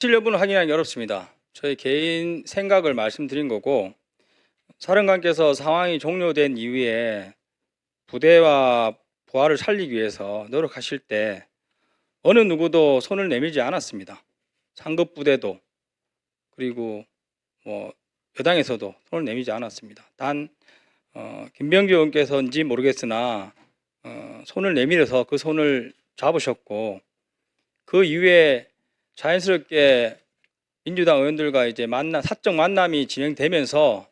사실 여부는 확인하기 어렵습니다. 저희 개인 생각을 말씀드린 거고, 사령관께서 상황이 종료된 이후에 부대와 부하를 살리기 위해서 노력하실 때 어느 누구도 손을 내밀지 않았습니다. 상급 부대도 그리고 여당에서도 손을 내밀지 않았습니다. 단 김병주 의원께서인지 모르겠으나 손을 내밀어서 그 손을 잡으셨고, 그 이후에 자연스럽게 민주당 의원들과 이제 사적 만남이 진행되면서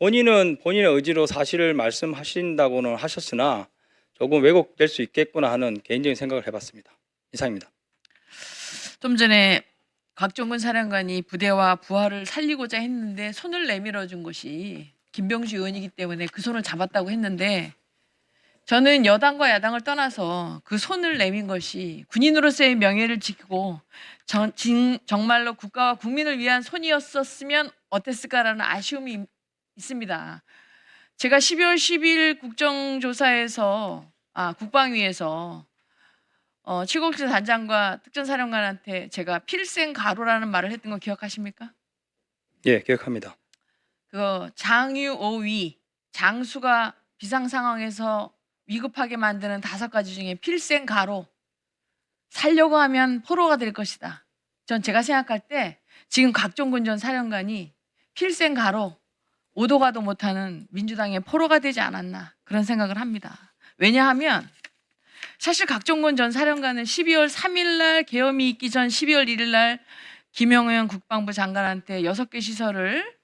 본인은 본인의 의지로 사실을 말씀하신다고는 하셨으나 조금 왜곡될 수 있겠구나 하는 개인적인 생각을 해봤습니다. 이상입니다. 좀 전에 곽종근 사령관이 부대와 부하를 살리고자 했는데 손을 내밀어 준 것이 김병주 의원이기 때문에 그 손을 잡았다고 했는데, 저는 여당과 야당을 떠나서 그 손을 내민 것이 군인으로서의 명예를 지키고 정말로 국가와 국민을 위한 손이었었으면 어땠을까라는 아쉬움이 있습니다. 제가 12월 10일 국방위에서 707 단장과 특전사령관한테 제가 필생가로라는 말을 했던 거 기억하십니까? 예, 기억합니다. 장유오위, 장수가 비상 상황에서 위급하게 만드는 5가지 중에 필생가로, 살려고 하면 포로가 될 것이다. 제가 생각할 때 지금 곽종근 전 사령관이 필생가로, 오도 가도 못하는 민주당의 포로가 되지 않았나, 그런 생각을 합니다. 왜냐하면 사실 곽종근 전 사령관은 12월 3일 날 계엄이 있기 전 12월 1일 날 김영현 국방부 장관한테 6개 시설을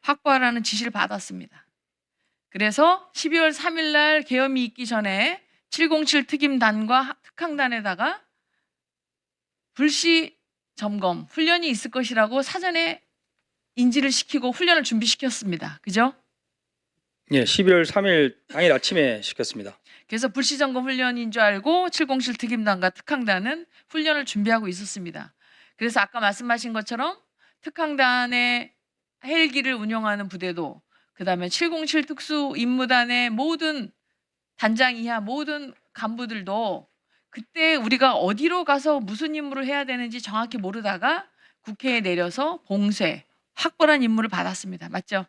확보하라는 지시를 받았습니다. 그래서 12월 3일 날 계엄이 있기 전에 707 특임단과 특항단에다가 불시 점검 훈련이 있을 것이라고 사전에 인지를 시키고 훈련을 준비시켰습니다. 그죠? 예, 12월 3일 당일 아침에 시켰습니다. 그래서 불시 점검 훈련인 줄 알고 707 특임단과 특항단은 훈련을 준비하고 있었습니다. 그래서 아까 말씀하신 것처럼 특항단의 헬기를 운영하는 부대도, 그다음에 707 특수임무단의 모든 단장 이하 모든 간부들도 그때 우리가 어디로 가서 무슨 임무를 해야 되는지 정확히 모르다가 국회에 내려서 봉쇄, 확보란 임무를 받았습니다. 맞죠?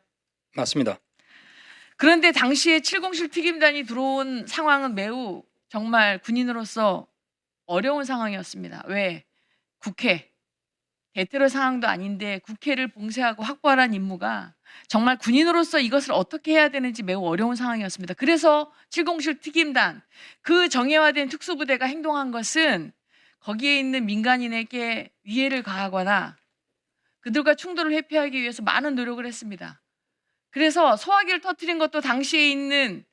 맞습니다. 그런데 당시에 707 특임단이 들어온 상황은 매우 정말 군인으로서 어려운 상황이었습니다. 왜? 국회, 대테러 상황도 아닌데 국회를 봉쇄하고 확보하라는 임무가 정말 군인으로서 이것을 어떻게 해야 되는지 매우 어려운 상황이었습니다. 그래서 707 특임단, 그 정예화된 특수부대가 행동한 것은 거기에 있는 민간인에게 위해를 가하거나 그들과 충돌을 회피하기 위해서 많은 노력을 했습니다. 그래서 소화기를 터뜨린 것도 당시에 있는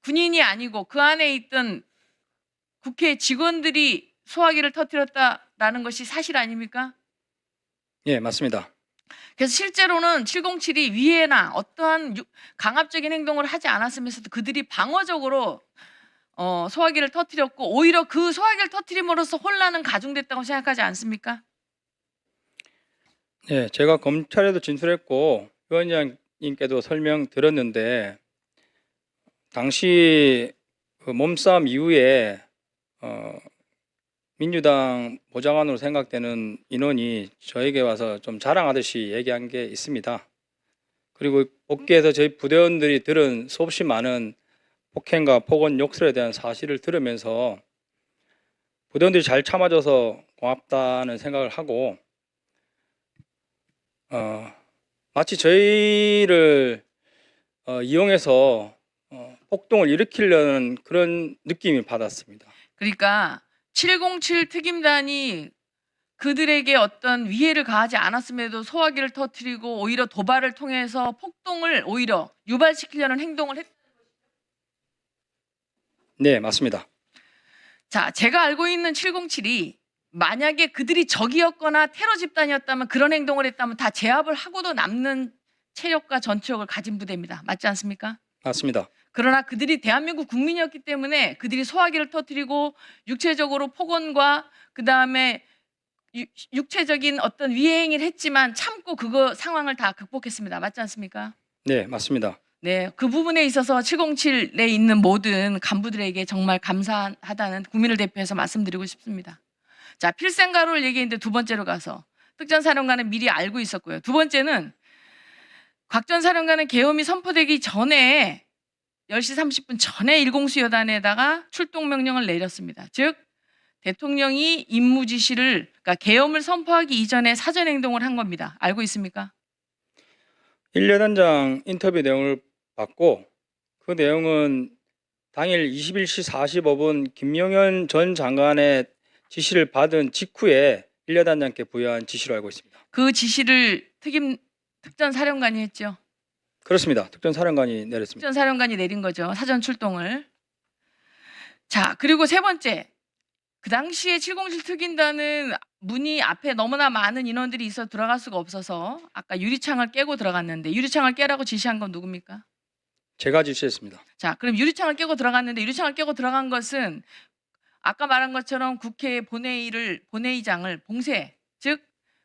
군인이 아니고 그 안에 있던 국회 직원들이 소화기를 터뜨렸다라는 것이 사실 아닙니까? 예, 맞습니다. 그래서 실제로는 707이 위해나 어떠한 강압적인 행동을 하지 않았으면서도 그들이 방어적으로 소화기를 터뜨렸고, 오히려 그 소화기를 터뜨림으로써 혼란은 가중됐다고 생각하지 않습니까? 예, 제가 검찰에도 진술했고 위원장님께도 설명 들었는데, 당시 그 몸싸움 이후에 민주당 보좌관으로 생각되는 인원이 저에게 와서 좀 자랑하듯이 얘기한 게 있습니다. 그리고 복귀해서 저희 부대원들이 들은 수없이 많은 폭행과 폭언 욕설에 대한 사실을 들으면서 부대원들이 잘 참아줘서 고맙다는 생각을 하고, 마치 저희를 이용해서 폭동을 일으키려는 그런 느낌이 받았습니다. 그러니까 707 특임단이 그들에게 어떤 위해를 가하지 않았음에도 소화기를 터뜨리고 오히려 도발을 통해서 폭동을 오히려 유발시키려는 행동을 했다는 것이죠. 네, 맞습니다. 자, 제가 알고 있는 707이 만약에 그들이 적이었거나 테러 집단이었다면, 그런 행동을 했다면 다 제압을 하고도 남는 체력과 전투력을 가진 부대입니다. 맞지 않습니까? 맞습니다. 그러나 그들이 대한민국 국민이었기 때문에 그들이 소화기를 터뜨리고 육체적으로 폭언과 그다음에 육체적인 어떤 위해 행위를 했지만 참고 그거 상황을 다 극복했습니다. 맞지 않습니까? 네, 맞습니다. 네, 그 부분에 있어서 707에 있는 모든 간부들에게 정말 감사하다는 국민을 대표해서 말씀드리고 싶습니다. 자, 필생가로를 얘기했는데 두 번째로 가서 특전사령관은 미리 알고 있었고요. 두 번째는 곽 전 사령관은 계엄이 선포되기 전에 10시 30분 전에 일공수여단에다가 출동 명령을 내렸습니다. 즉 대통령이 임무 지시를 그러니까 계엄을 선포하기 이전에 사전 행동을 한 겁니다. 알고 있습니까? 1여단장 인터뷰 내용을 봤고 그 내용은 당일 21시 45분 김용현 전 장관의 지시를 받은 직후에 1여단장께 부여한 지시로 알고 있습니다. 그 지시를 특전사령관이 했죠. 그렇습니다. 특전사령관이 내렸습니다. 특전사령관이 내린 거죠. 사전 출동을. 자, 그리고 세 번째. 그 당시에 707 특임단은 문이 앞에 너무나 많은 인원들이 있어 들어갈 수가 없어서 아까 유리창을 깨고 들어갔는데 유리창을 깨라고 지시한 건 누굽니까? 제가 지시했습니다. 자, 그럼 유리창을 깨고 들어갔는데 유리창을 깨고 들어간 것은 아까 말한 것처럼 국회 본회의장을 봉쇄, 즉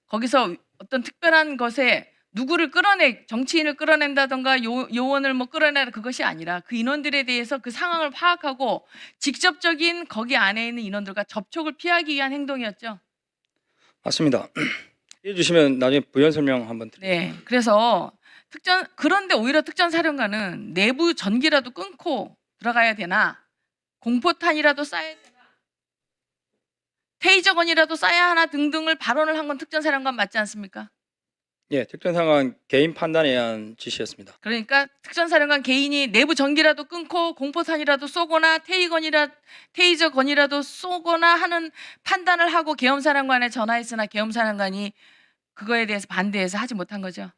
거기서 어떤 특별한 것에 누구를 정치인을 끌어낸다던가 요원을 뭐 끌어내라 그것이 아니라 그 인원들에 대해서 그 상황을 파악하고 직접적인 거기 안에 있는 인원들과 접촉을 피하기 위한 행동이었죠. 맞습니다. 해주시면 나중에 부연 설명 한번 드릴게요. 네, 그래서 그런데 오히려 특전사령관은 내부 전기라도 끊고 들어가야 되나, 공포탄이라도 쏴야 되나, 테이저건이라도 쏴야 하나 등등을 발언을 한 건 특전사령관 맞지 않습니까? 예, 특전사령관 개인 판단에 의한 지시였습니다. 그러니까 특전사령관 개인이 내부 전기라도 끊고 공포탄이라도 쏘거나 테이저건이라도 쏘거나 하는 판단을 하고 계엄사령관에 전화했으나 계엄사령관이 그거에 대해서 반대해서 하지 못한 거죠.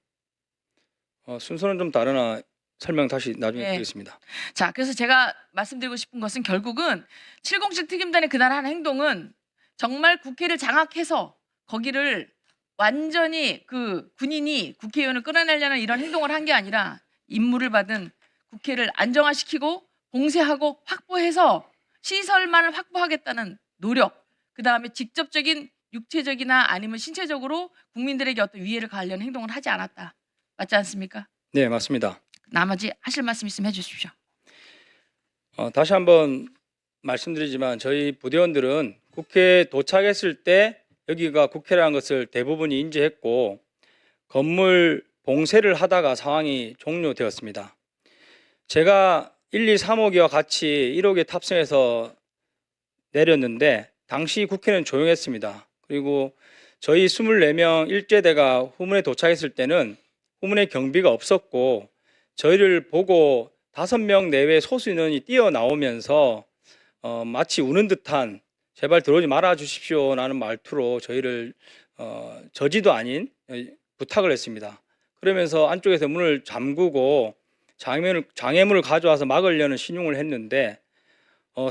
순서는 좀 다르나 설명 다시 나중에 네. 드리겠습니다. 자, 그래서 제가 말씀드리고 싶은 것은 결국은 707 특임단의 그날 한 행동은 정말 국회를 장악해서 거기를 완전히 그 군인이 국회의원을 끌어내려는 이런 행동을 한 게 아니라 임무를 받은 국회를 안정화시키고 봉쇄하고 확보해서 시설만을 확보하겠다는 노력, 그 다음에 직접적인 육체적이나 아니면 신체적으로 국민들에게 어떤 위해를 가하려는 행동을 하지 않았다. 맞지 않습니까? 네, 맞습니다. 나머지 하실 말씀 있으면 해주십시오. 다시 한번 말씀드리지만 저희 부대원들은 국회에 도착했을 때 여기가 국회라는 것을 대부분이 인지했고 건물 봉쇄를 하다가 상황이 종료되었습니다. 제가 1, 2, 3호기와 같이 1호기에 탑승해서 내렸는데 당시 국회는 조용했습니다. 그리고 저희 24명 일제대가 후문에 도착했을 때는 후문에 경비가 없었고 저희를 보고 5명 내외 소수 인원이 뛰어나오면서 마치 우는 듯한 제발 들어오지 말아 주십시오라는 말투로 저희를 저지도 아닌 부탁을 했습니다. 그러면서 안쪽에서 문을 잠그고 장애물을 가져와서 막으려는 신용을 했는데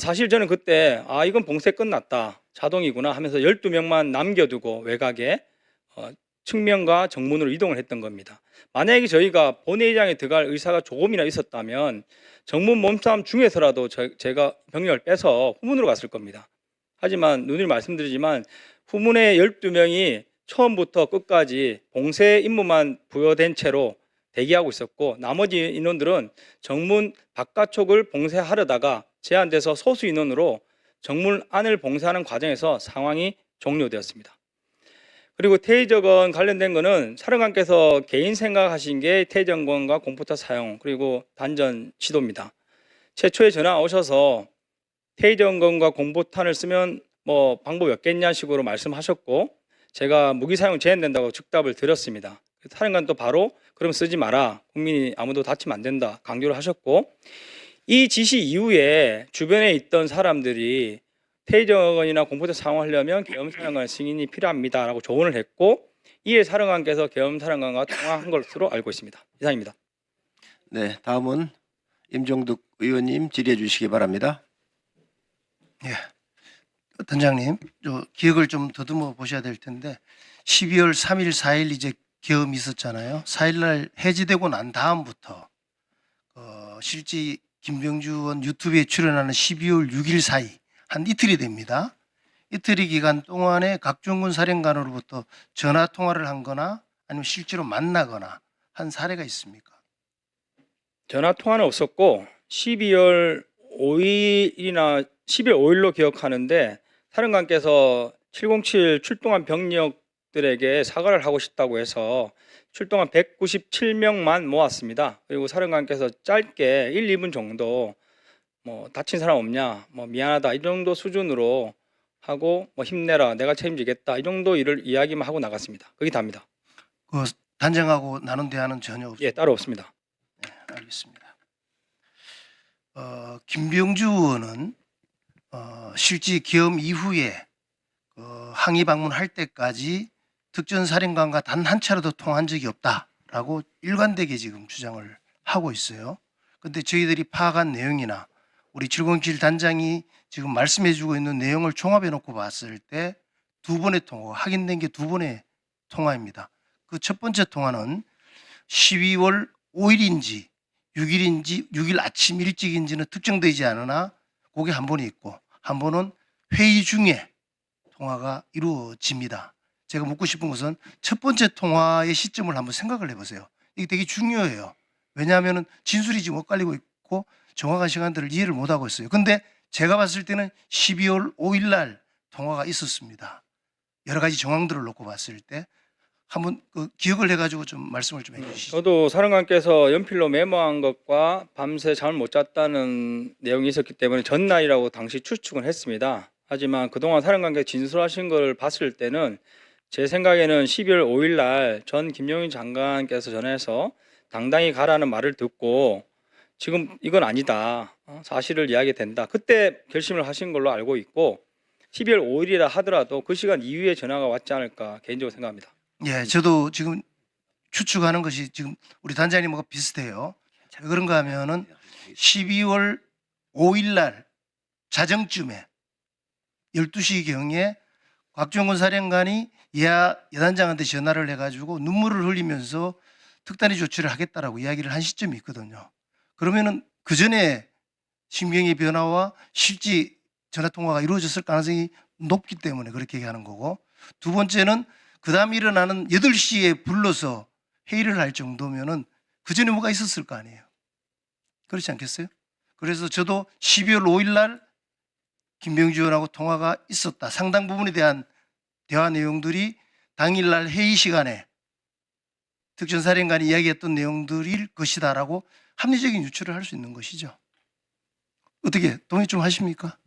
사실 저는 그때 이건 봉쇄 끝났다, 자동이구나 하면서 12명만 남겨두고 외곽에 측면과 정문으로 이동을 했던 겁니다. 만약에 저희가 본회의장에 들어갈 의사가 조금이나 있었다면 정문 몸싸움 중에서라도 제가 병력을 빼서 후문으로 갔을 겁니다. 하지만 누누이 말씀드리지만 후문에 12명이 처음부터 끝까지 봉쇄 임무만 부여된 채로 대기하고 있었고 나머지 인원들은 정문 바깥쪽을 봉쇄하려다가 제한돼서 소수 인원으로 정문 안을 봉쇄하는 과정에서 상황이 종료되었습니다. 그리고 테이저건 관련된 거는 사령관께서 개인 생각하신 게 테이저건과 공포탄 사용 그리고 단전 시도입니다. 최초에 전화 오셔서 테이저건과 공포탄을 쓰면 뭐 방법이 없겠냐 식으로 말씀하셨고 제가 무기 사용 제한된다고 즉답을 드렸습니다. 사령관 또 바로 그럼 쓰지 마라, 국민이 아무도 다치면 안 된다 강조를 하셨고 이 지시 이후에 주변에 있던 사람들이 테이저건이나 공포탄 사용하려면 계엄사령관의 승인이 필요합니다라고 조언을 했고 이에 사령관께서 계엄사령관과 통화한 것으로 알고 있습니다. 이상입니다. 네, 다음은 임종득 의원님 질의해 주시기 바랍니다. 예, 단장님, 기억을 좀 더듬어 보셔야 될 텐데 12월 3일, 4일 이제 계엄이 있었잖아요. 4일 날 해지되고 난 다음부터 실제 김병주 의원 유튜브에 출연하는 12월 6일 사이 한 이틀이 됩니다. 이틀의 기간 동안에 각종군 사령관으로부터 전화 통화를 한거나 아니면 실제로 만나거나 한 사례가 있습니까? 전화 통화는 없었고 12월 5일로 기억하는데 사령관께서 707 출동한 병력들 유족들에게 사과를 하고 싶다고 해서 출동한 197명만 모았습니다. 그리고 사령관께서 짧게 1, 2분 정도 뭐 다친 사람 없냐, 뭐 미안하다 이 정도 수준으로 하고 뭐 힘내라, 내가 책임지겠다 이 정도 일을 이야기만 하고 나갔습니다. 그게 답니다. 그 단장하고 나눈 대화는 전혀 없습니다. 예, 따로 없습니다. 네, 알겠습니다. 김병주 의원은 실제 계엄 이후에 항의 방문할 때까지 특전사령관과 단 한 차례도 통한 적이 없다라고 일관되게 지금 주장을 하고 있어요. 그런데 저희들이 파악한 내용이나 우리 707 단장이 지금 말씀해주고 있는 내용을 종합해 놓고 봤을 때 두 번의 통화가 확인된 게 두 번의 통화입니다. 그 첫 번째 통화는 12월 5일인지 6일인지 6일 아침 일찍인지는 특정되지 않으나 그게 한 번이 있고 한 번은 회의 중에 통화가 이루어집니다. 제가 묻고 싶은 것은 첫 번째 통화의 시점을 한번 생각을 해보세요. 이게 되게 중요해요. 왜냐하면 진술이 지금 엇갈리고 있고 정확한 시간들을 이해를 못하고 있어요. 근데 제가 봤을 때는 12월 5일 날 통화가 있었습니다. 여러 가지 정황들을 놓고 봤을 때 한번 그 기억을 해가지고 좀 말씀을 좀 해주시죠. 저도 사령관께서 연필로 메모한 것과 밤새 잠을 못 잤다는 내용이 있었기 때문에 전날이라고 당시 추측은 했습니다. 하지만 그동안 사령관께서 진술하신 걸 봤을 때는 제 생각에는 12월 5일 날 전 김용인 장관께서 전해서 당당히 가라는 말을 듣고 지금 이건 아니다, 사실을 이야기된다, 그때 결심을 하신 걸로 알고 있고 12월 5일이라 하더라도 그 시간 이후에 전화가 왔지 않을까 개인적으로 생각합니다. 예, 저도 지금 추측하는 것이 지금 우리 단장님하고 비슷해요. 왜 그런가 하면은 12월 5일 날 자정쯤에 12시경에 곽종근 사령관이 여단장한테 전화를 해가지고 눈물을 흘리면서 특단의 조치를 하겠다라고 이야기를 한 시점이 있거든요. 그러면은 그 전에 심경의 변화와 실제 전화 통화가 이루어졌을 가능성이 높기 때문에 그렇게 얘기하는 거고, 두 번째는 그 다음 일어나는 8시에 불러서 회의를 할 정도면은 그 전에 뭐가 있었을 거 아니에요. 그렇지 않겠어요? 그래서 저도 12월 5일 날 김병주 의원하고 통화가 있었다. 상당 부분에 대한 대화 내용들이 당일날 회의 시간에 특전사령관이 이야기했던 내용들일 것이다라고 합리적인 유추를 할 수 있는 것이죠. 어떻게 동의 좀 하십니까?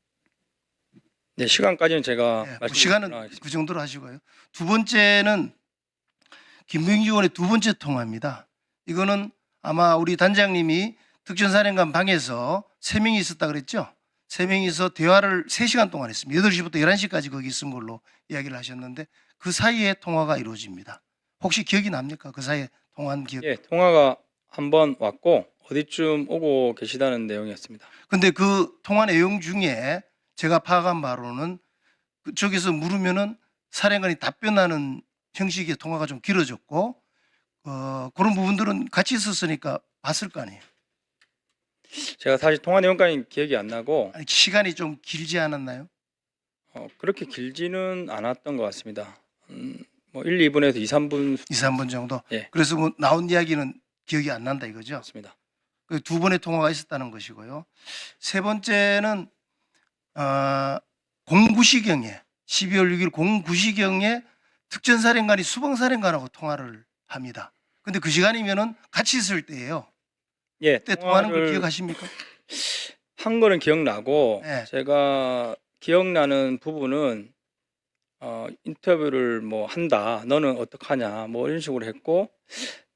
네, 시간까지는 제가 네, 말씀드리도록 시간은 하겠습니다. 그 정도로 하시고요. 두 번째는 김병주 의원의 두 번째 통화입니다. 이거는 아마 우리 단장님이 특전사령관 방에서 3명이 있었다 그랬죠? 3명이서 대화를 3시간 동안 했습니다. 8시부터 11시까지 거기 있은 걸로 이야기를 하셨는데 그 사이에 통화가 이루어집니다. 혹시 기억이 납니까? 그 사이에 통화한 기억. 예, 통화가 한 번 왔고 어디쯤 오고 계시다는 내용이었습니다. 근데 그 통화 내용 중에 제가 파악한 바로는 그쪽에서 물으면은 사령관이 답변하는 형식의 통화가 좀 길어졌고, 그런 부분들은 같이 있었으니까 봤을 거 아니에요. 제가 사실 통화 내용까지 기억이 안 나고 아니, 시간이 좀 길지 않았나요? 그렇게 길지는 않았던 것 같습니다. 뭐 1, 2분에서 2, 3분 2, 3분 정도. 예. 그래서 뭐 나온 이야기는 기억이 안 난다 이거죠. 같습니다. 그 두 번의 통화가 있었다는 것이고요. 세 번째는 09시경에 12월 6일 09시경에 특전사령관이 수방사령관하고 통화를 합니다. 근데 그 시간이면은 같이 있을 때예요. 예, 그때 통화하는 걸 통화를 기억하십니까? 한 거는 기억나고 네. 제가 기억나는 부분은 인터뷰를 뭐 한다, 너는 어떡하냐 뭐 이런 식으로 했고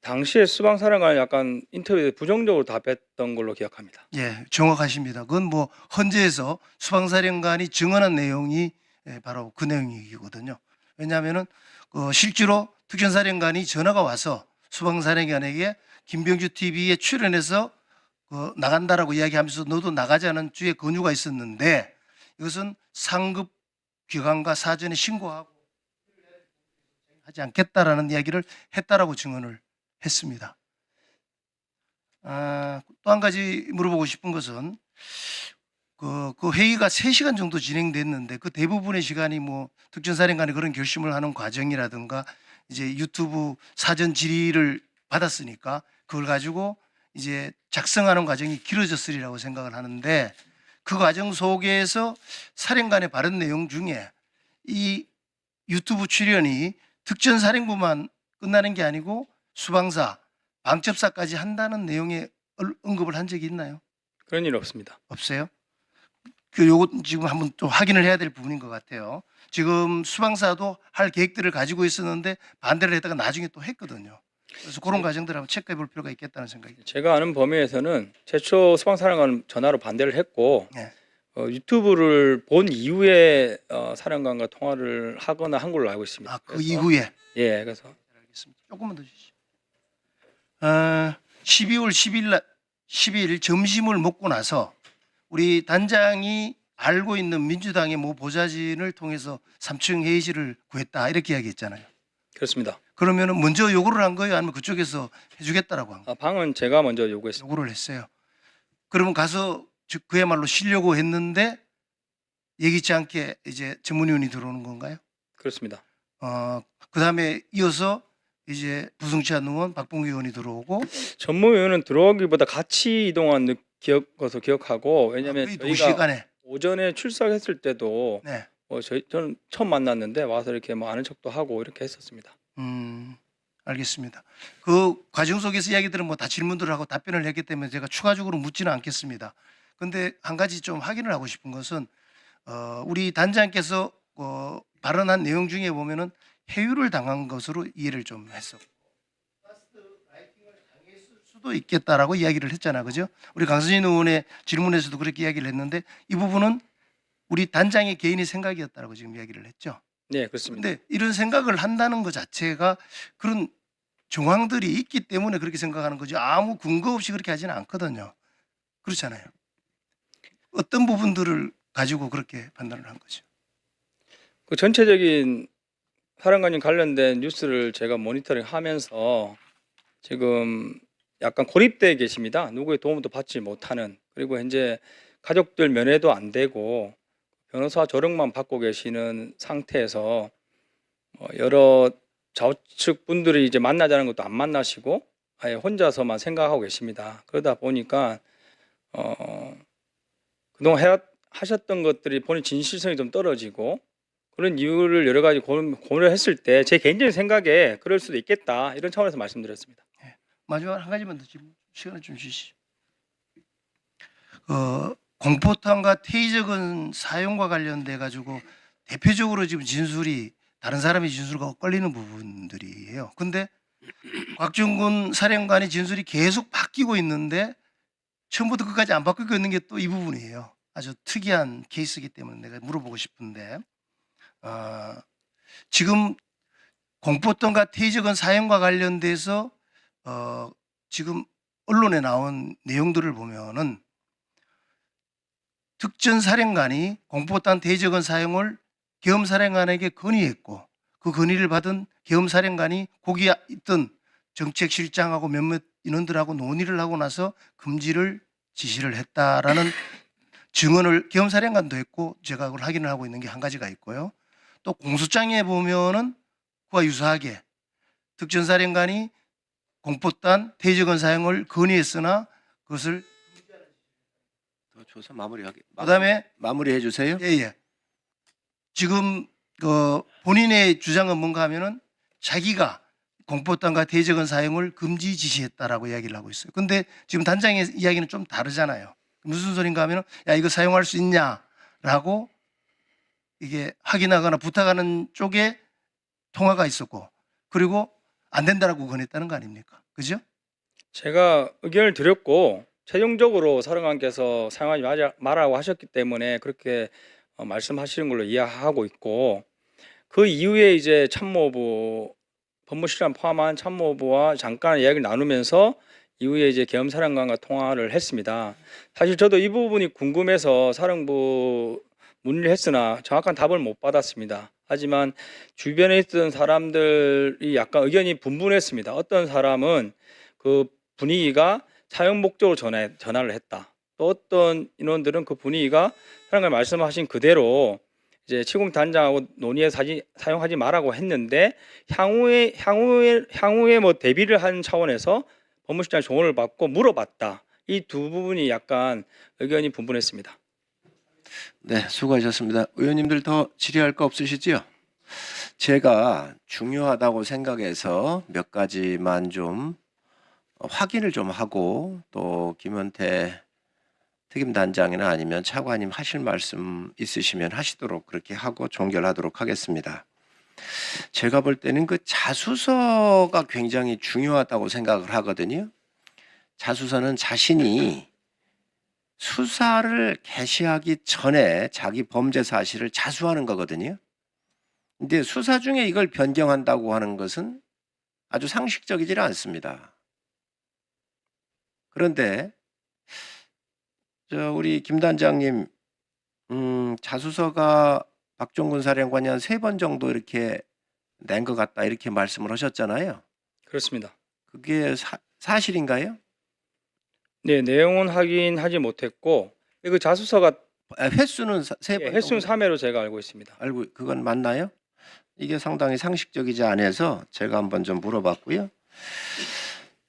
당시에 수방사령관은 약간 인터뷰에 부정적으로 답했던 걸로 기억합니다. 예, 정확하십니다. 그건 뭐 헌재에서 수방사령관이 증언한 내용이 바로 그 내용이거든요. 왜냐하면은 실제로 특전사령관이 전화가 와서 수방사령관에게 김병주 TV에 출연해서 나간다라고 이야기하면서 너도 나가자는 주의 권유가 있었는데 이것은 상급 기관과 사전에 신고하고 하지 않겠다라는 이야기를 했다라고 증언을 했습니다. 또 한 가지 물어보고 싶은 것은 그 회의가 3시간 정도 진행됐는데 그 대부분의 시간이 뭐 특전사령관이 그런 결심을 하는 과정이라든가 이제 유튜브 사전 질의를 받았으니까 그걸 가지고 이제 작성하는 과정이 길어졌으리라고 생각을 하는데 그 과정 속에서 사령관의 발언 내용 중에 이 유튜브 출연이 특전사령부만 끝나는 게 아니고 수방사, 방첩사까지 한다는 내용의 언급을 한 적이 있나요? 그런 일 없습니다. 없어요? 요거 지금 한번 또 확인을 해야 될 부분인 것 같아요. 지금 수방사도 할 계획들을 가지고 있었는데 반대를 했다가 나중에 또 했거든요. 그래서 그런 과정들을 한번 체크해 볼 필요가 있겠다는 생각이. 제가 아는 범위에서는 최초 수방사령관 전화로 반대를 했고 네. 유튜브를 본 이후에 사령관과 통화를 하거나 한 걸로 알고 있습니다. 아, 그 그래서- 이후에. 예, 그래서 알겠습니다. 조금만 더 주시죠. 12월 10일 점심을 먹고 나서 우리 단장이 알고 있는 민주당의 모 보좌진을 통해서 3층 회의실을 구했다 이렇게 이야기했잖아요. 그렇습니다. 그러면은 먼저 요구를 한 거예요? 아니면 그쪽에서 해주겠다라고 한 거예요? 방은 제가 먼저 요구했습니다. 요구를 했어요. 그러면 가서 그야말로 쉬려고 했는데 예기치 않게 이제 전문위원이 들어오는 건가요? 그렇습니다. 그다음에 이어서 이제 부승찬 의원, 박봉규 의원이 들어오고 전무위원은 들어오기보다 같이 이동한 것으로 기억하고 왜냐하면 거의 저희가 동시간에 오전에 출석했을 때도 네. 저는 처음 만났는데 와서 이렇게 뭐 아는 척도 하고 이렇게 했었습니다. 알겠습니다. 그 과정 속에서 이야기들은 뭐 다 질문들을 하고 답변을 했기 때문에 제가 추가적으로 묻지는 않겠습니다. 근데 한 가지 좀 확인을 하고 싶은 것은 우리 단장께서 발언한 내용 중에 보면은 해유를 당한 것으로 이해를 좀 했어. 수도 있겠다라고 이야기를 했잖아, 그죠? 우리 강선진 의원의 질문에서도 그렇게 이야기를 했는데 이 부분은 우리 단장의 개인의 생각이었다라고 지금 이야기를 했죠. 네, 그렇습니다. 근데 이런 생각을 한다는 것 자체가 그런 정황들이 있기 때문에 그렇게 생각하는 거지 아무 근거 없이 그렇게 하지는 않거든요. 그렇잖아요. 어떤 부분들을 가지고 그렇게 판단을 한 거죠. 그 전체적인 사령관님 관련된 뉴스를 제가 모니터링하면서 지금 약간 고립되어 계십니다. 누구의 도움도 받지 못하는, 그리고 현재 가족들 면회도 안 되고 변호사 조력만 받고 계시는 상태에서 여러 좌측 분들이 이제 만나자는 것도 안 만나시고 아예 혼자서만 생각하고 계십니다. 그러다 보니까 그동안 하셨던 것들이 본인 진실성이 좀 떨어지고 그런 이유를 여러 가지 고려했을 때 제 개인적인 생각에 그럴 수도 있겠다 이런 차원에서 말씀드렸습니다. 마지막 한 가지만 더 질문 시간을 좀 주시죠. 공포탄과 테이저건 사용과 관련돼 가지고 대표적으로 지금 진술이 다른 사람의 진술과 엇갈리는 부분들이에요. 근데 곽중근 사령관의 진술이 계속 바뀌고 있는데 처음부터 끝까지 안 바뀌고 있는 게 또 이 부분이에요. 아주 특이한 케이스이기 때문에 내가 물어보고 싶은데 지금 공포탄과 테이저건 사용과 관련돼서 지금 언론에 나온 내용들을 보면은 특전사령관이 공포탄 테이저건 사용을 계엄사령관에게 건의했고 그 건의를 받은 계엄사령관이 거기에 있던 정책실장하고 몇몇 인원들하고 논의를 하고 나서 금지를 지시를 했다라는 증언을 계엄사령관도 했고 제가 그걸 확인을 하고 있는 게 한 가지가 있고요. 또 공소장에 보면은 그와 유사하게 특전사령관이 공포탄 테이저건 사용을 건의했으나 그것을 더 조사 마무리하게. 그다음에 마무리해 주세요. 예. 지금 본인의 주장은 뭔가 하면은 자기가 공포탄과 테이저건 사용을 금지 지시했다라고 이야기를 하고 있어요. 근데 지금 단장의 이야기는 좀 다르잖아요. 무슨 소린가 하면은 야 이거 사용할 수 있냐라고 이게 확인하거나 부탁하는 쪽에 통화가 있었고 그리고 안 된다라고 권했다는 거 아닙니까? 그죠? 제가 의견을 드렸고 최종적으로 사령관께서 사용하지 말라고 하셨기 때문에 그렇게 말씀하시는 걸로 이해하고 있고 그 이후에 이제 참모부 법무실장 포함한 참모부와 잠깐 이야기를 나누면서 이후에 이제 계엄사령관과 통화를 했습니다. 사실 저도 이 부분이 궁금해서 사령부 문의를 했으나 정확한 답을 못 받았습니다. 하지만 주변에 있던 사람들이 약간 의견이 분분했습니다. 어떤 사람은 그 분위기가 사용 목적으로 전화를 했다. 또 어떤 인원들은 그 분위기가 사령관 말씀하신 그대로 이제 치공 단장하고 논의해서 사용하지 말라고 했는데 향후에 뭐 대비를 한 차원에서 법무실장 조언을 받고 물어봤다. 이 두 부분이 약간 의견이 분분했습니다. 네, 수고하셨습니다. 의원님들 더 질의할 거 없으시지요? 제가 중요하다고 생각해서 몇 가지만 좀 확인을 좀 하고 또 김은태 특임단장이나 아니면 차관님 하실 말씀 있으시면 하시도록 그렇게 하고 종결하도록 하겠습니다. 제가 볼 때는 그 자수서가 굉장히 중요하다고 생각을 하거든요. 자수서는 자신이 수사를 개시하기 전에 자기 범죄 사실을 자수하는 거거든요. 근데 수사 중에 이걸 변경한다고 하는 것은 아주 상식적이지 않습니다. 그런데 우리 김 단장님 자수서가 박종근 사령관이 한 3번 정도 이렇게 낸 것 같다 이렇게 말씀을 하셨잖아요. 그렇습니다. 그게 사실인가요? 네, 내용은 확인하지 못했고 그 자수서가 횟수는 3번 횟수는 3회로 제가 알고 있습니다. 알고 그건 맞나요? 이게 상당히 상식적이지 않아서 제가 한번 좀 물어봤고요.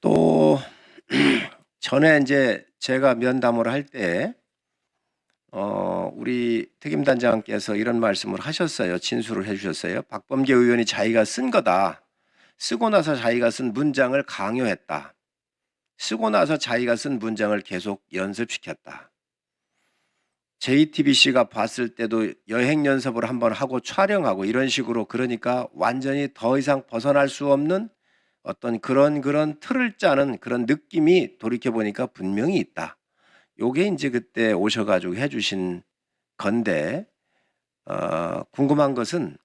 또 전에 이제 제가 면담을 할 때 우리 특임단장께서 이런 말씀을 하셨어요. 진술을 해주셨어요. 박범계 의원이 자기가 쓴 거다. 쓰고 나서 자기가 쓴 문장을 강요했다. 쓰고 나서 자기가 쓴 문장을 계속 연습시켰다. JTBC가 봤을 때도 여행 연습을 한번 하고 촬영하고 이런 식으로 그러니까 완전히 더 이상 벗어날 수 없는 어떤 그런 틀을 짜는 그런 느낌이 돌이켜보니까 분명히 있다. 요게 이제 그때 오셔가지고 해주신 건데 궁금한 것은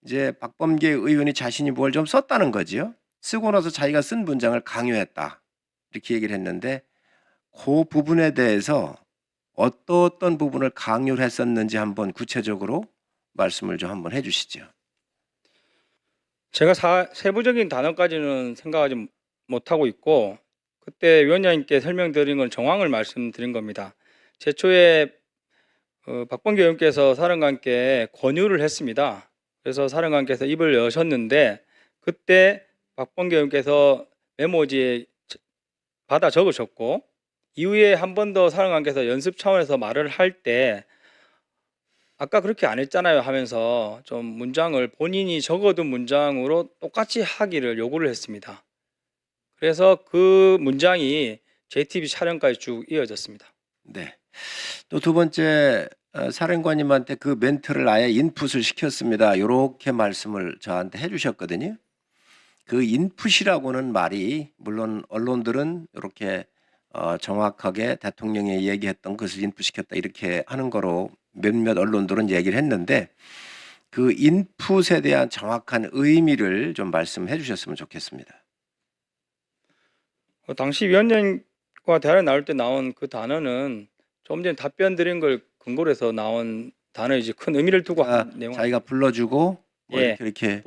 이제 박범계 의원이 자신이 뭘 좀 썼다는 거지요. 쓰고 나서 자기가 쓴 문장을 강요했다. 이렇게 얘기를 했는데 그 부분에 대해서 어떤 부분을 강요를 했었는지 한번 구체적으로 말씀을 좀 한번 해주시죠. 제가 세부적인 단어까지는 생각하지 못하고 있고 그때 위원장님께 설명드린 건 정황을 말씀드린 겁니다. 제초에 박범계 의원께서 사령관께 권유를 했습니다. 그래서 사령관께서 입을 여셨는데 그때 박범계 의원께서 메모지에 받아 적으셨고 이후에 한 번 더 사령관께서 연습 차원에서 말을 할 때 아까 그렇게 안 했잖아요 하면서 좀 문장을 본인이 적어둔 문장으로 똑같이 하기를 요구를 했습니다. 그래서 그 문장이 JTBC 촬영까지 쭉 이어졌습니다. 네. 또 두 번째 사령관님한테 그 멘트를 아예 인풋을 시켰습니다. 이렇게 말씀을 저한테 해주셨거든요. 그 인풋이라고는 말이 물론 언론들은 이렇게 정확하게 대통령이 얘기했던 것을 인풋시켰다 이렇게 하는 거로 몇몇 언론들은 얘기를 했는데 그 인풋에 대한 정확한 의미를 좀 말씀해 주셨으면 좋겠습니다. 당시 위원장과 대화를 나눌 때 나온 그 단어는 좀 전에 답변 드린 걸 근거로 해서 나온 단어이지 큰 의미를 두고 한 내용. 자기가 불러주고 뭐 예. 이렇게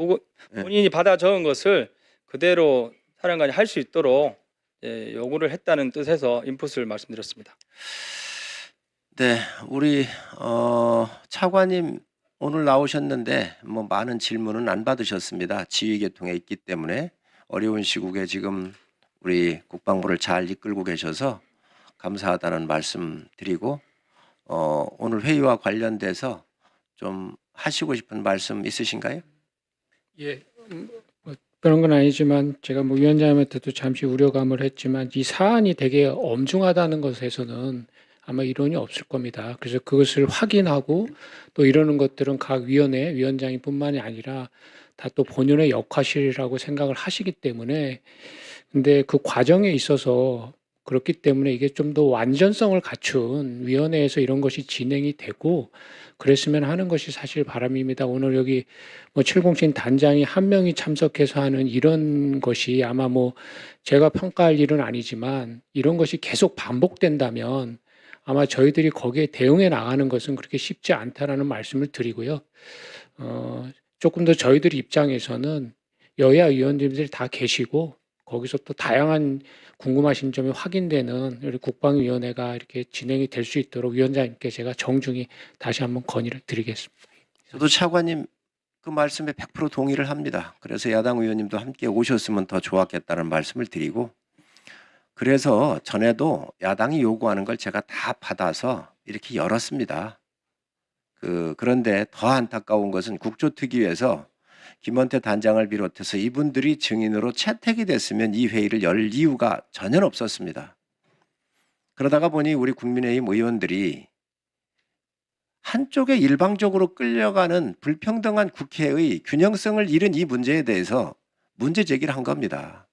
본인이 받아 적은 것을 그대로 사령관이 할 수 있도록 요구를 했다는 뜻에서 인풋을 말씀드렸습니다. 네, 우리 차관님 오늘 나오셨는데 뭐 많은 질문은 안 받으셨습니다. 지휘계통에 있기 때문에 어려운 시국에 지금 우리 국방부를 잘 이끌고 계셔서 감사하다는 말씀 드리고 오늘 회의와 관련돼서 좀 하시고 싶은 말씀 있으신가요? 예, 뭐 그런 건 아니지만 제가 뭐 위원장님한테도 잠시 우려감을 했지만 이 사안이 되게 엄중하다는 것에서는 아마 이론이 없을 겁니다. 그래서 그것을 확인하고 또 이러는 것들은 각 위원회 위원장이뿐만이 아니라 다 또 본연의 역할이라고 생각을 하시기 때문에 근데 그 과정에 있어서 그렇기 때문에 이게 좀 더 완전성을 갖춘 위원회에서 이런 것이 진행이 되고 그랬으면 하는 것이 사실 바람입니다. 오늘 여기 뭐 707 단장이 한 명이 참석해서 하는 이런 것이 아마 뭐 제가 평가할 일은 아니지만 이런 것이 계속 반복된다면 아마 저희들이 거기에 대응해 나가는 것은 그렇게 쉽지 않다라는 말씀을 드리고요. 조금 더 저희들 입장에서는 여야 의원님들이 다 계시고 거기서 또 다양한 궁금하신 점이 확인되는 우리 국방위원회가 이렇게 진행이 될 수 있도록 위원장님께 제가 정중히 다시 한번 건의를 드리겠습니다. 저도 차관님 그 말씀에 100% 동의를 합니다. 그래서 야당 의원님도 함께 오셨으면 더 좋았겠다는 말씀을 드리고 그래서 전에도 야당이 요구하는 걸 제가 다 받아서 이렇게 열었습니다. 그런데 더 안타까운 것은 국조특위에서 김원태 단장을 비롯해서 이분들이 증인으로 채택이 됐으면 이 회의를 열 이유가 전혀 없었습니다. 그러다가 보니 우리 국민의힘 의원들이 한쪽에 일방적으로 끌려가는 불평등한 국회의 균형성을 잃은 이 문제에 대해서 문제 제기를 한 겁니다.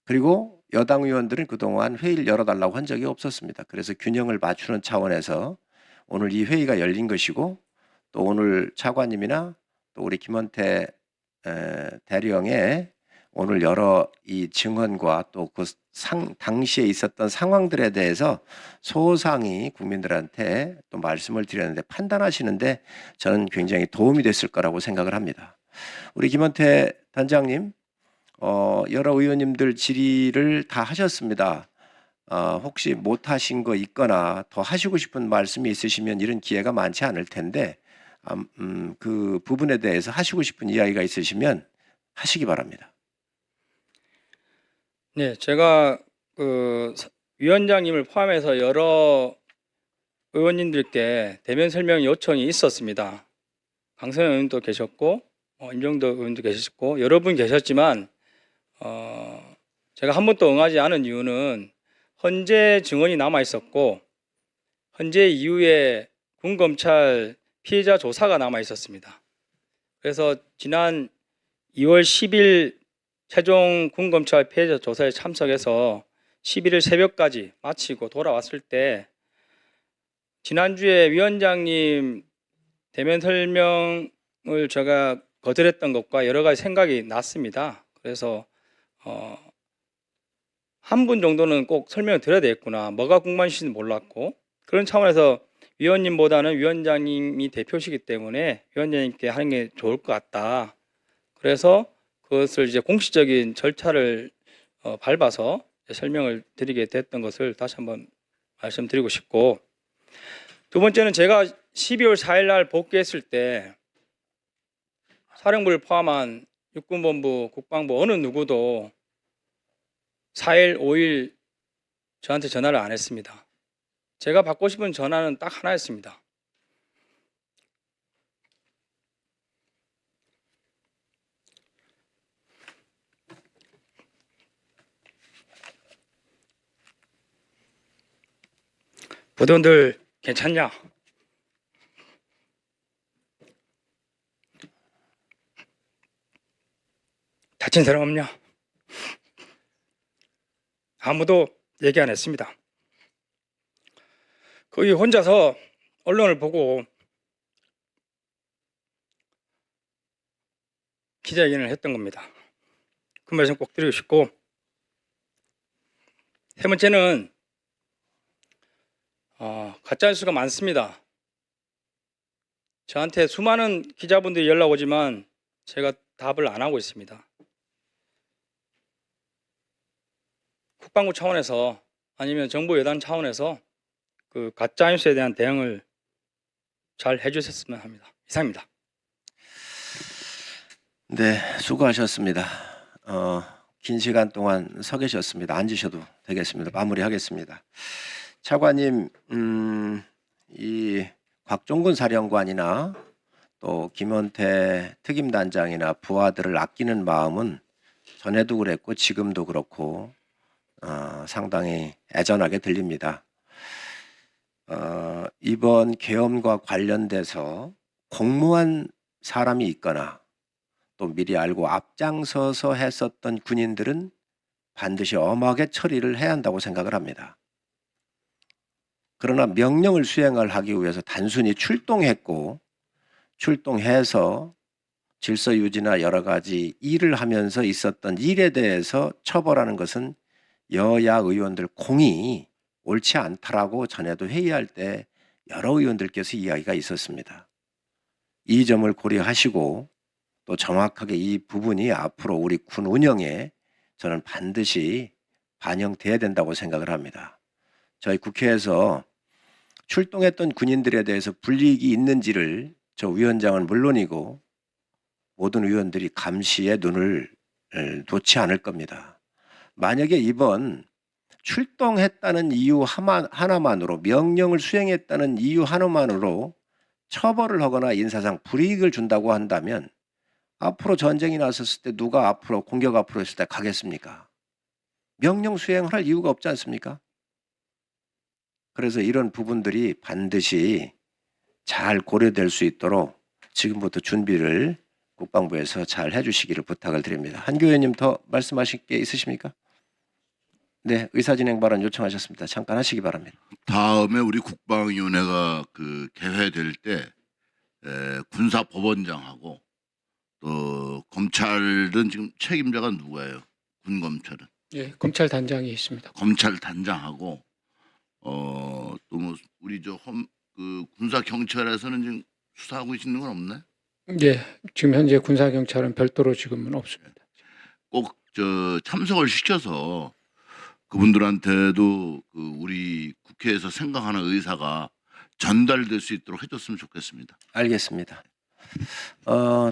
그리고 여당 의원들은 그동안 회의를 열어달라고 한 적이 없었습니다. 그래서 균형을 맞추는 차원에서 오늘 이 회의가 열린 것이고, 또 오늘 차관님이나 또 우리 김원태 대령의 오늘 여러 이 증언과 또 그 당시에 있었던 상황들에 대해서 소상히 국민들한테 또 말씀을 드렸는데, 판단하시는데 저는 굉장히 도움이 됐을 거라고 생각을 합니다. 우리 김원태 단장님, 여러 의원님들 질의를 다 하셨습니다. 혹시 못하신 거 있거나 더 하시고 싶은 말씀이 있으시면 이런 기회가 많지 않을 텐데, 그 부분에 대해서 하시고 싶은 이야기가 있으시면 하시기 바랍니다. 네, 제가 위원장님을 포함해서 여러 의원님들께 대면 설명 요청이 있었습니다. 강성현 의원도 계셨고, 임종덕 의원도 계셨고, 여러 분 계셨지만, 제가 한 번도 응하지 않은 이유는 헌재 증언이 남아 있었고, 헌재 이후에 군검찰 피해자 조사가 남아 있었습니다. 그래서 지난 2월 10일 최종 군검찰 피해자 조사에 참석해서 11일 새벽까지 마치고 돌아왔을 때, 지난주에 위원장님 대면 설명을 제가 거절했던 것과 여러 가지 생각이 났습니다. 그래서 한 분 정도는 꼭 설명을 드려야 되겠구나. 뭐가 궁금하신지 몰랐고, 그런 차원에서 위원님보다는 위원장님이 대표시기 때문에 위원장님께 하는 게 좋을 것 같다. 그래서 그것을 이제 공식적인 절차를 밟아서 설명을 드리게 됐던 것을 다시 한번 말씀드리고 싶고, 두 번째는 제가 12월 4일 날 복귀했을 때 사령부를 포함한 육군본부, 국방부 어느 누구도 4일, 5일 저한테 전화를 안 했습니다. 제가 받고 싶은 전화는 딱 하나였습니다. 부대원들 괜찮냐? 다친 사람 없냐? 아무도 얘기 안 했습니다. 거기 혼자서 언론을 보고 기자회견을 했던 겁니다. 그 말씀 꼭 드리고 싶고, 세 번째는 가짜뉴스가 많습니다. 저한테 수많은 기자분들이 연락 오지만 제가 답을 안 하고 있습니다. 국방부 차원에서 아니면 정부 여당 차원에서 그 가짜뉴스에 대한 대응을 잘 해주셨으면 합니다. 이상입니다. 네, 수고하셨습니다. 긴 시간 동안 서 계셨습니다. 앉으셔도 되겠습니다. 마무리하겠습니다. 차관님, 이 곽종근 사령관이나 또 김원태 특임단장이나 부하들을 아끼는 마음은 전에도 그랬고 지금도 그렇고 상당히 애전하게 들립니다. 이번 계엄과 관련돼서 공모한 사람이 있거나 또 미리 알고 앞장서서 했었던 군인들은 반드시 엄하게 처리를 해야 한다고 생각을 합니다. 그러나 명령을 수행을 하기 위해서 단순히 출동해서 질서 유지나 여러 가지 일을 하면서 있었던 일에 대해서 처벌하는 것은 여야 의원들 공이 옳지 않다라고 전에도 회의할 때 여러 의원들께서 이야기가 있었습니다. 이 점을 고려하시고 또 정확하게 이 부분이 앞으로 우리 군 운영에 저는 반드시 반영돼야 된다고 생각을 합니다. 저희 국회에서 출동했던 군인들에 대해서 불이익이 있는지를 저 위원장은 물론이고 모든 의원들이 감시에 눈을 놓지 않을 겁니다. 만약에 이번 출동했다는 이유 하나만으로, 명령을 수행했다는 이유 하나만으로 처벌을 하거나 인사상 불이익을 준다고 한다면 앞으로 전쟁이 났었을 때 누가 앞으로 공격 앞으로 했을 때 가겠습니까? 명령 수행을 할 이유가 없지 않습니까? 그래서 이런 부분들이 반드시 잘 고려될 수 있도록 지금부터 준비를 국방부에서 잘 해주시기를 부탁을 드립니다. 한교 의원님 더 말씀하실 게 있으십니까? 네, 의사진행 발언 요청하셨습니다. 잠깐 하시기 바랍니다. 다음에 우리 국방위원회가 개회될 때 군사법원장하고 또 검찰은 지금 책임자가 누구예요? 군 검찰은 예, 검찰 단장이 있습니다. 검찰 단장하고 또 뭐 우리 군사 경찰에서는 지금 수사하고 있는 건 없네. 예, 지금 현재 군사 경찰은 별도로 지금은 없습니다. 꼭 참석을 시켜서 그분들한테도 우리 국회에서 생각하는 의사가 전달될 수 있도록 해줬으면 좋겠습니다. 알겠습니다.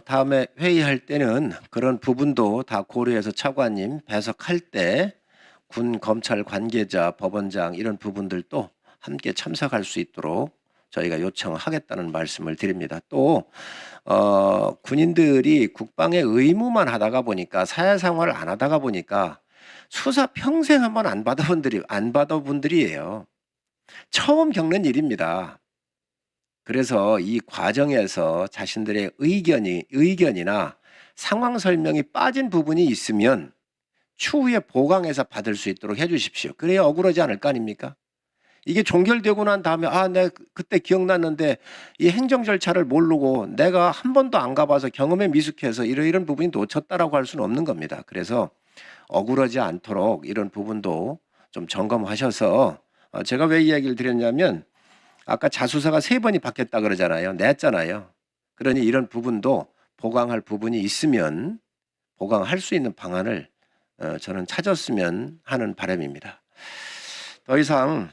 다음에 회의할 때는 그런 부분도 다 고려해서 차관님 배석할 때 군 검찰 관계자, 법원장 이런 부분들도 함께 참석할 수 있도록 저희가 요청하겠다는 말씀을 드립니다. 또 군인들이 국방의 의무만 하다가 보니까 사회생활을 안 하다가 보니까 수사 평생 한번 안 받아본 분들이에요. 처음 겪는 일입니다. 그래서 이 과정에서 자신들의 의견이나 상황 설명이 빠진 부분이 있으면 추후에 보강해서 받을 수 있도록 해주십시오. 그래야 억울하지 않을 거 아닙니까? 이게 종결되고 난 다음에 내가 그때 기억났는데 이 행정 절차를 모르고 내가 한 번도 안 가봐서 경험에 미숙해서 이런 부분이 놓쳤다라고 할 수는 없는 겁니다. 그래서 억울하지 않도록 이런 부분도 좀 점검하셔서 제가 왜 이야기를 드렸냐면 아까 자수서가 3번이 바뀌었다 그러잖아요. 냈잖아요. 그러니 이런 부분도 보강할 부분이 있으면 보강할 수 있는 방안을 저는 찾았으면 하는 바람입니다. 더 이상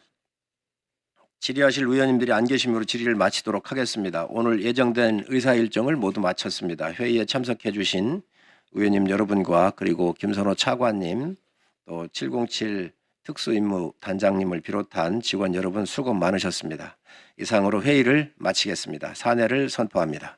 질의하실 의원님들이 안 계심으로 질의를 마치도록 하겠습니다. 오늘 예정된 의사 일정을 모두 마쳤습니다. 회의에 참석해 주신 의원님 여러분과 그리고 김선호 차관님 또 707 특수임무 단장님을 비롯한 직원 여러분 수고 많으셨습니다. 이상으로 회의를 마치겠습니다. 사내를 선포합니다.